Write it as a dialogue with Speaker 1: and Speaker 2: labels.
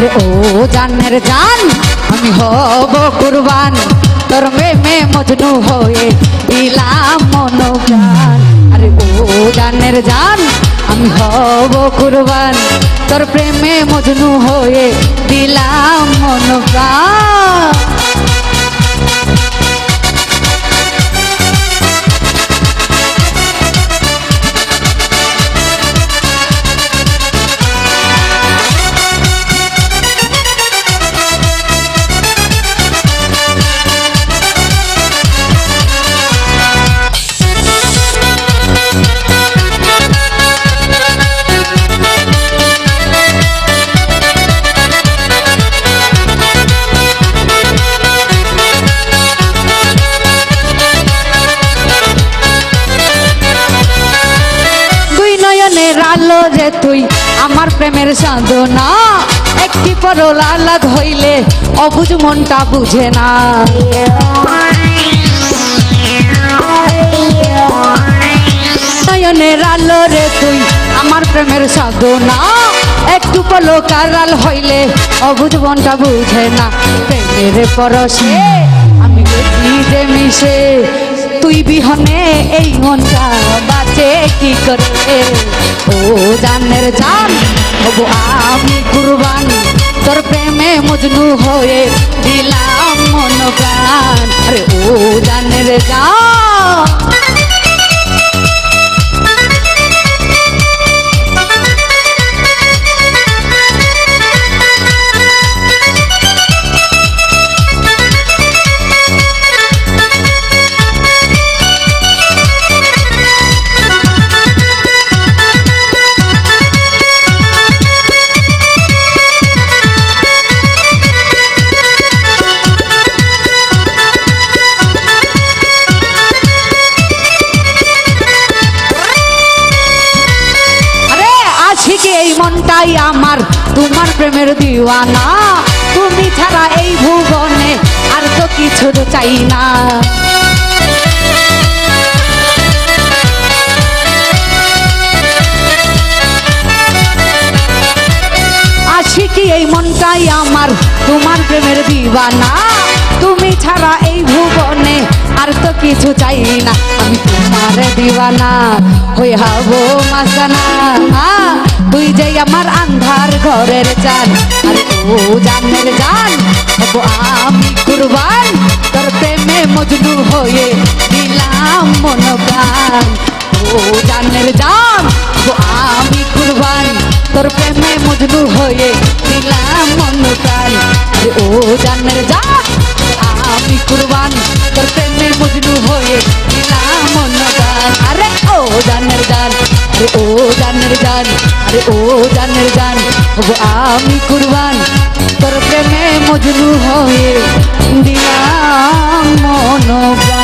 Speaker 1: আরে ও জানের জান আমি হব কুরবান তোর প্রেমে মজনু হয়ে দিলাম মন প্রাণ আরে ও জানের জান আমি হব কুরবান তোর প্রেমে মজনু হয়ে দিলাম মন প্রাণ আলো যে তুই আমার প্রেমের সাধনা একটি পরল আহ্লাদ হইলে অবুঝ মনটা বুঝে না নয়নের আলো রে তুই আমার প্রেমের সাধনা একটু পলক আড়াল হইলে অবুঝ মনটা বুঝে না প্রেমের পরশে আমি গেছি যে মিশে তুই বিহনে এই মনটা বাঁচে কি করে ও জানের জান হবো আমি কুরবান তোর প্রেমে মজনু হয়ে দিলাম মন প্রাণ আরে ও জানের জান এই মনটাই আমার তোমার প্রেমের দিওয়ানা তুমি ছাড়া এই ভুবনে আর তো কিছু চাই না আশিকি এই মনটাই আমার তোমার প্রেমের দিওয়ানা তুমি ছাড়া এই ভুবনে আর তো কিছু চাই না আমি তোমার দিওয়ানা হয়ে হব মাসানা তুই যে আমার আন্ধার ঘরের চান আরে ও জানের জান হব আমি কুরবান তোর প্রেমে মজনু হয়ে দিলাম মন প্রাণ ও জানের জান হব আমি কুরবান তোর প্রেমে মজনু হয়ে দিলাম মন প্রাণ আরে ও জানের জান আমি কুরবান তোর প্রেমে মজনু হয়ে দিলাম মন প্রাণ আরে ও জানের জান আরে ও জানের জান আরে ও জানের জান হবো আমি কুরবান তোর প্রেমে মজনু হয়ে দিলাম মন প্রাণ